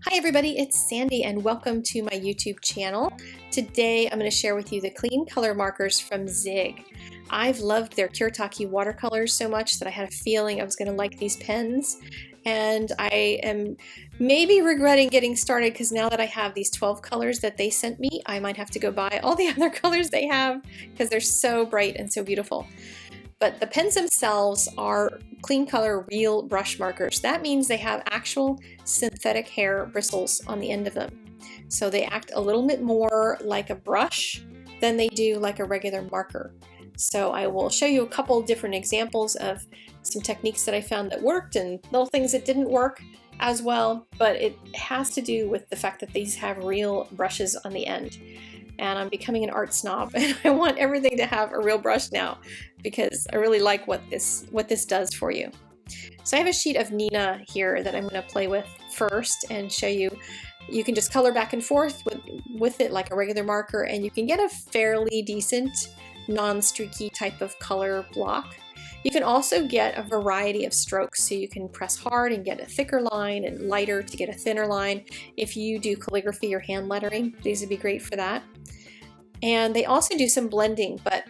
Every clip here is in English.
Hi everybody, it's Sandy and welcome to my YouTube channel. Today I'm going to share with you the clean color markers from Zig. I've loved their Kiritake watercolors so much that I had a feeling I was going to like these pens, and I am maybe regretting getting started because now that I have these 12 colors that they sent me, I might have to go buy all the other colors they have because they're so bright and so beautiful. But the pens themselves are clean color real brush markers. That means they have actual synthetic hair bristles on the end of them. So they act a little bit more like a brush than they do like a regular marker. So I will show you a couple different examples of some techniques that I found that worked and little things that didn't work as well, but it has to do with the fact that these have real brushes on the end. And I'm becoming an art snob and I want everything to have a real brush now because I really like what this does for you. So I have a sheet of Nina here that I'm going to play with first and show you. You can just color back and forth with it like a regular marker, and you can get a fairly decent non-streaky type of color block. You can also get a variety of strokes, so you can press hard and get a thicker line and lighter to get a thinner line. If you do calligraphy or hand lettering, these would be great for that. And they also do some blending, but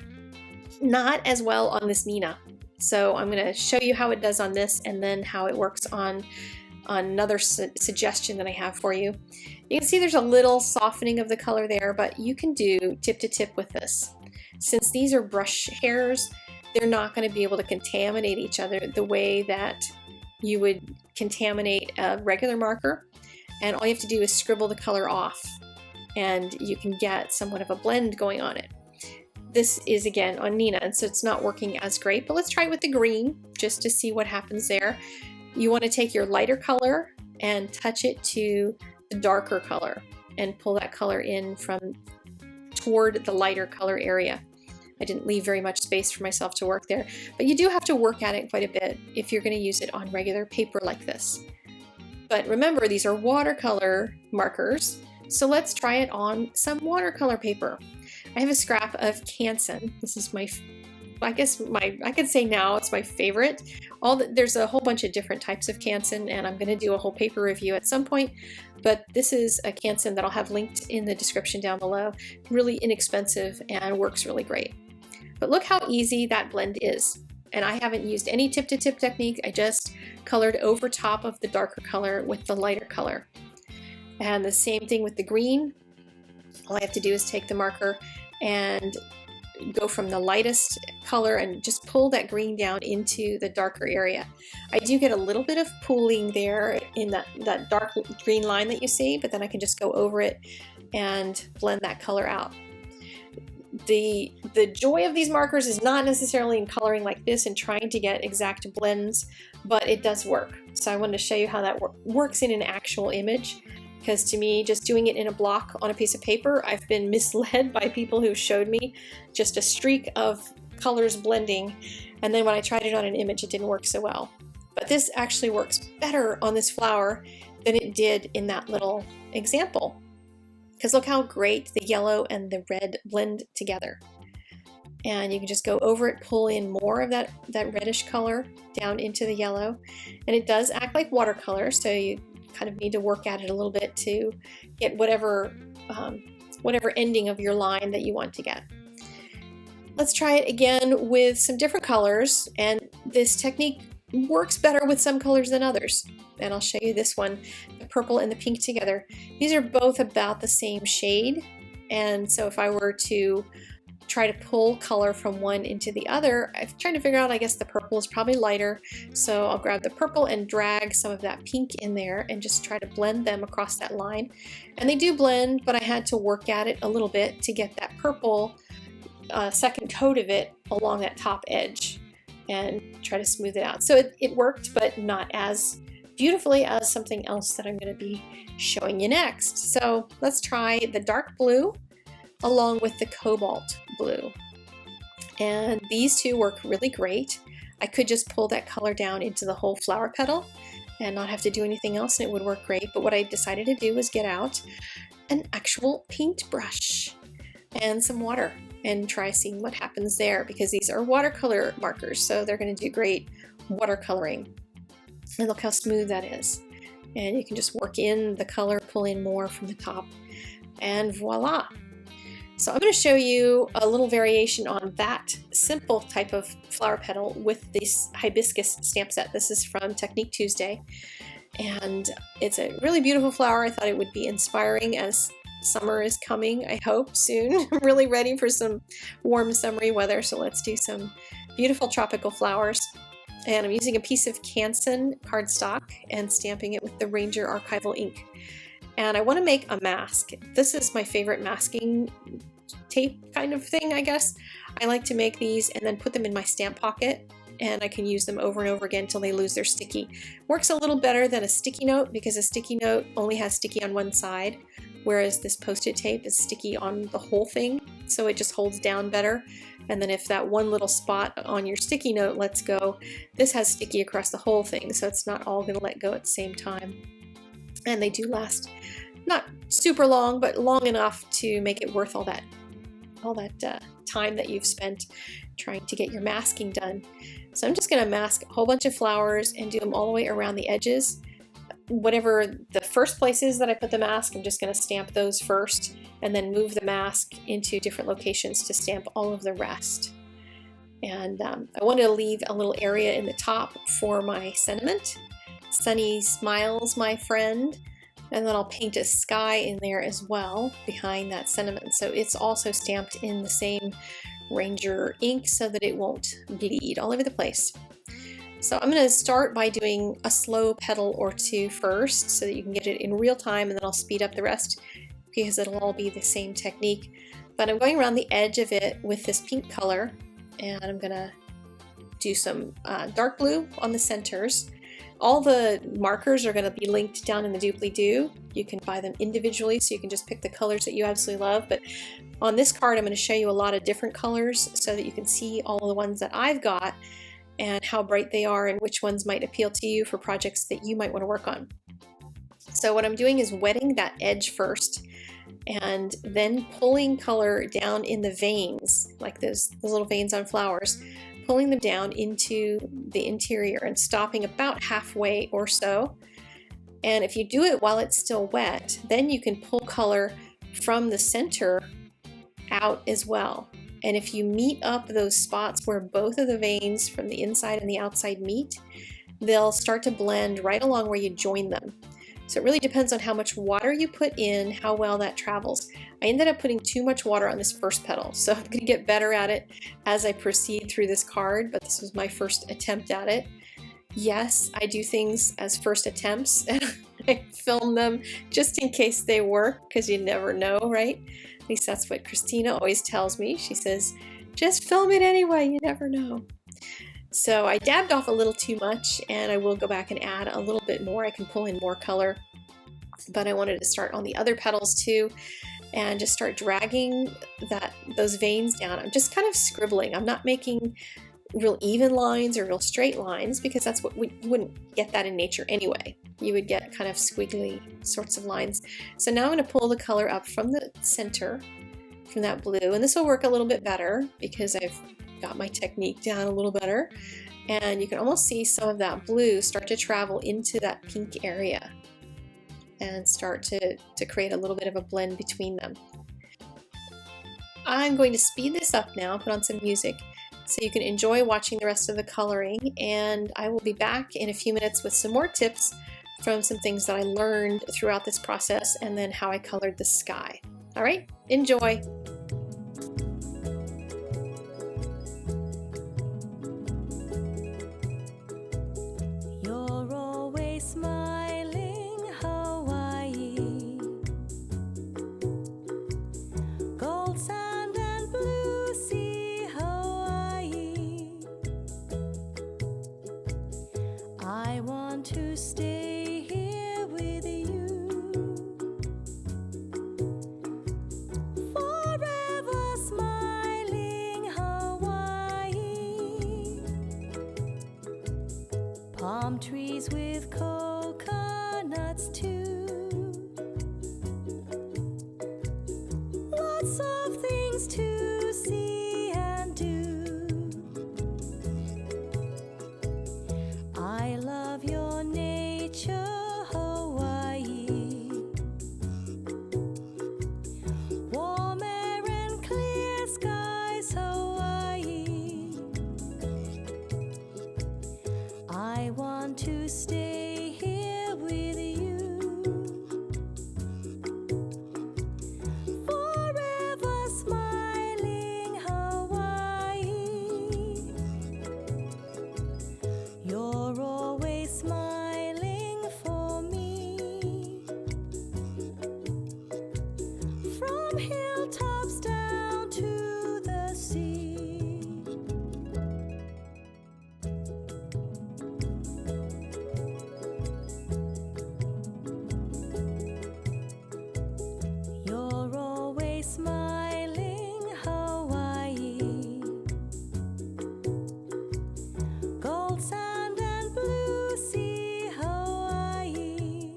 not as well on this Nina. So I'm going to show you how it does on this and then how it works on another suggestion that I have for you. You can see there's a little softening of the color there, but you can do tip to tip with this. Since these are brush hairs, they're not going to be able to contaminate each other the way that you would contaminate a regular marker. And all you have to do is scribble the color off and you can get somewhat of a blend going on it. This is again on Nina, and so it's not working as great, but let's try it with the green just to see what happens there. You want to take your lighter color and touch it to the darker color and pull that color in from toward the lighter color area. I didn't leave very much space for myself to work there, but you do have to work at it quite a bit if you're going to use it on regular paper like this. But remember, these are watercolor markers, so let's try it on some watercolor paper. I have a scrap of Canson. This is I could say now it's my favorite. There's a whole bunch of different types of Canson, and I'm going to do a whole paper review at some point, but this is a Canson that I'll have linked in the description down below. Really inexpensive and works really great. But look how easy that blend is. And I haven't used any tip to tip technique. I just colored over top of the darker color with the lighter color. And the same thing with the green. All I have to do is take the marker and go from the lightest color and just pull that green down into the darker area. I do get a little bit of pooling there in that dark green line that you see, but then I can just go over it and blend that color out. The joy of these markers is not necessarily in coloring like this and trying to get exact blends, but it does work. So I wanted to show you how that works in an actual image. Because to me, just doing it in a block on a piece of paper, I've been misled by people who showed me just a streak of colors blending, and then when I tried it on an image, it didn't work so well. But this actually works better on this flower than it did in that little example. Because look how great the yellow and the red blend together. And you can just go over it, pull in more of that reddish color down into the yellow. And it does act like watercolor, so you kind of need to work at it a little bit to get whatever ending of your line that you want to get. Let's try it again with some different colors, and this technique works better with some colors than others. And I'll show you this one, the purple and the pink together. These are both about the same shade, and so if I were to try to pull color from one into the other, I'm trying to figure out, I guess the purple is probably lighter, so I'll grab the purple and drag some of that pink in there and just try to blend them across that line. And they do blend, but I had to work at it a little bit to get that purple second coat of it along that top edge and try to smooth it out. So it worked, but not as beautifully as something else that I'm going to be showing you next. So let's try the dark blue along with the cobalt blue. And these two work really great. I could just pull that color down into the whole flower petal and not have to do anything else and it would work great. But what I decided to do was get out an actual paintbrush and some water and try seeing what happens there, because these are watercolor markers, so they're going to do great watercoloring. And look how smooth that is. and you can just work in the color, pull in more from the top, and voila. So I'm going to show you a little variation on that simple type of flower petal with this Hibiscus stamp set. This is from Technique Tuesday, and it's a really beautiful flower. I thought it would be inspiring as summer is coming, I hope, soon. I'm really ready for some warm summery weather, so let's do some beautiful tropical flowers. And I'm using a piece of Canson cardstock and stamping it with the Ranger Archival ink. And I want to make a mask. This is my favorite masking tape kind of thing, I guess. I like to make these and then put them in my stamp pocket, and I can use them over and over again until they lose their sticky. Works a little better than a sticky note because a sticky note only has sticky on one side, whereas this Post-it tape is sticky on the whole thing, so it just holds down better. And then if that one little spot on your sticky note lets go, this has sticky across the whole thing, so it's not all going to let go at the same time. And they do last not super long, but long enough to make it worth all that time that you've spent trying to get your masking done. So I'm just going to mask a whole bunch of flowers and do them all the way around the edges. Whatever the first places that I put the mask, I'm just going to stamp those first and then move the mask into different locations to stamp all of the rest. And I want to leave a little area in the top for my sentiment. Sunny smiles, my friend. And then I'll paint a sky in there as well behind that sentiment. So it's also stamped in the same Ranger ink so that it won't bleed all over the place. So I'm going to start by doing a slow petal or two first so that you can get it in real time, and then I'll speed up the rest because it'll all be the same technique. But I'm going around the edge of it with this pink color, and I'm going to do some dark blue on the centers. All the markers are going to be linked down in the doobly-doo. You can buy them individually, so you can just pick the colors that you absolutely love. But on this card, I'm going to show you a lot of different colors so that you can see all of the ones that I've got and how bright they are and which ones might appeal to you for projects that you might want to work on. So what I'm doing is wetting that edge first and then pulling color down in the veins, like those little veins on flowers, pulling them down into the interior and stopping about halfway or so. And if you do it while it's still wet, then you can pull color from the center out as well. And if you meet up those spots where both of the veins from the inside and the outside meet, they'll start to blend right along where you join them. So it really depends on how much water you put in, how well that travels. I ended up putting too much water on this first petal, so I'm going to get better at it as I proceed through this card, but this was my first attempt at it. Yes, I do things as first attempts, and I film them just in case they work, because you never know, right? At least that's what Christina always tells me. She says, just film it anyway, you never know. So I dabbed off a little too much, and I will go back and add a little bit more. I can pull in more color, but I wanted to start on the other petals too and just start dragging those veins down. I'm just kind of scribbling. I'm not making real even lines or real straight lines because that's what you wouldn't get that in nature anyway. You would get kind of squiggly sorts of lines. So now I'm going to pull the color up from the center, from that blue, and this will work a little bit better because I've got my technique down a little better, and you can almost see some of that blue start to travel into that pink area and start to create a little bit of a blend between them. I'm going to speed this up now, put on some music so you can enjoy watching the rest of the coloring, and I will be back in a few minutes with some more tips from some things that I learned throughout this process and then how I colored the sky. All right, enjoy. To stay here with you, forever smiling Hawaii, palm trees with coconuts too, lots of things to see and do. I love your nature, Hawaii. from hilltops down to the sea. You're always smiling, Hawaii. Gold sand and blue sea, Hawaii.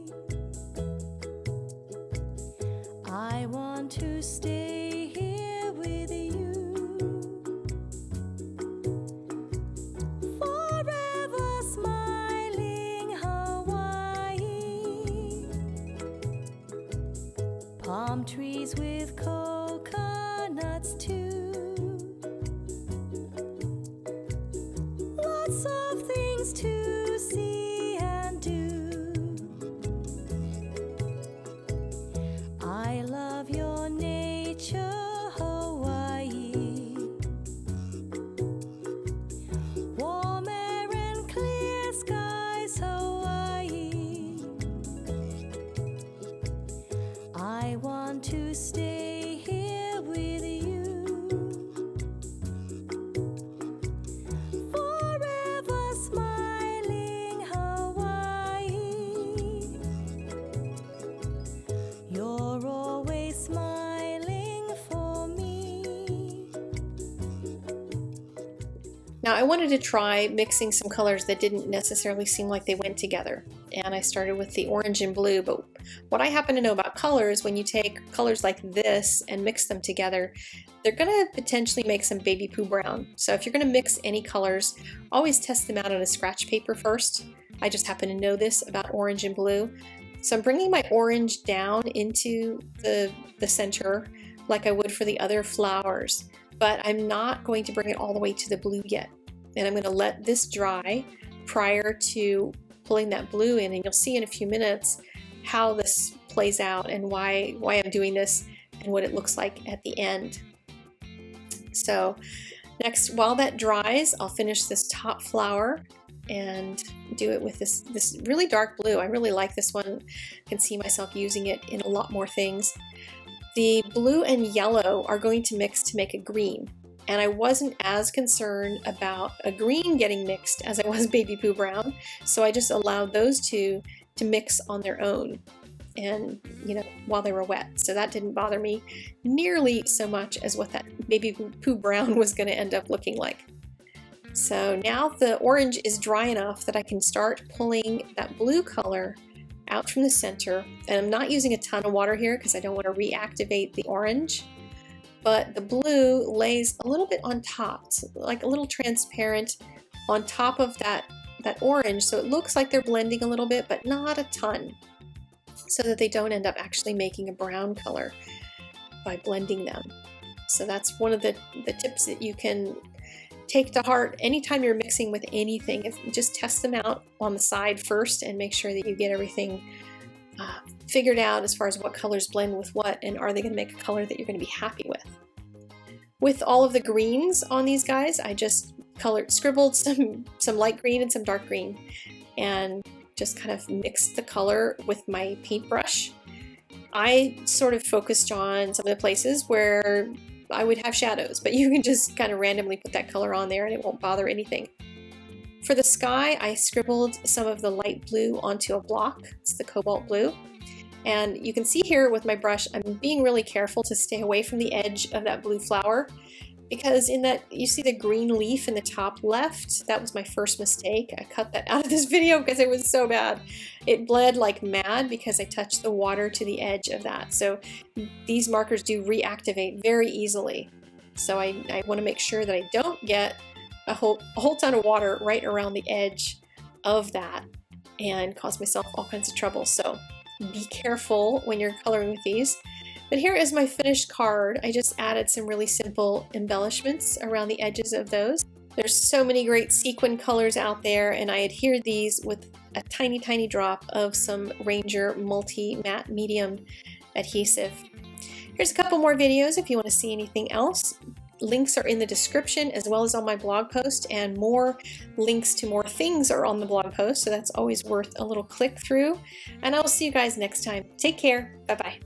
I want to stay here with you, forever smiling, Hawaii. Palm trees with coconuts too. Lots of things to see and do. I love your nature, Hawaii. Warm air and clear skies, Hawaii. I want to stay here with you, forever smiling, Hawaii. You're always smiling for me. Now I wanted to try mixing some colors that didn't necessarily seem like they went together. And I started with the orange and blue, but what I happen to know about colors, when you take colors like this and mix them together, they're going to potentially make some baby poo brown. So if you're going to mix any colors, always test them out on a scratch paper first. I just happen to know this about orange and blue. So I'm bringing my orange down into the center like I would for the other flowers, but I'm not going to bring it all the way to the blue yet. And I'm going to let this dry prior to pulling that blue in, and you'll see in a few minutes how this plays out and why I'm doing this and what it looks like at the end. So next, while that dries, I'll finish this top flower and do it with this really dark blue. I really like this one. I can see myself using it in a lot more things. The blue and yellow are going to mix to make a green. And I wasn't as concerned about a green getting mixed as I was baby poo brown. So I just allowed those two to mix on their own and, you know, while they were wet. So that didn't bother me nearly so much as what that baby poo brown was going to end up looking like. So now the orange is dry enough that I can start pulling that blue color out from the center. And I'm not using a ton of water here because I don't want to reactivate the orange. But the blue lays a little bit on top, so like a little transparent on top of that orange, so it looks like they're blending a little bit, but not a ton, so that they don't end up actually making a brown color by blending them. So that's one of the tips that you can take to heart anytime you're mixing with anything. Just test them out on the side first and make sure that you get everything figured out as far as what colors blend with what, and are they going to make a color that you're going to be happy with. With all of the greens on these guys, I just scribbled some light green and some dark green, and just kind of mixed the color with my paintbrush. I sort of focused on some of the places where I would have shadows, but you can just kind of randomly put that color on there and it won't bother anything. For the sky, I scribbled some of the light blue onto a block. It's the cobalt blue. And you can see here with my brush, I'm being really careful to stay away from the edge of that blue flower, because in that, you see the green leaf in the top left? That was my first mistake. I cut that out of this video because it was so bad. It bled like mad because I touched the water to the edge of that. So these markers do reactivate very easily. So I want to make sure that I don't get a whole ton of water right around the edge of that and cause myself all kinds of trouble. So be careful when you're coloring with these. But here is my finished card. I just added some really simple embellishments around the edges of those. There's so many great sequin colors out there, and I adhered these with a tiny, tiny drop of some Ranger Multi Matte Medium adhesive. Here's a couple more videos if you want to see anything else. Links are in the description as well as on my blog post, and more links to more things are on the blog post, so that's always worth a little click through. And I will see you guys next time. Take care. Bye-bye.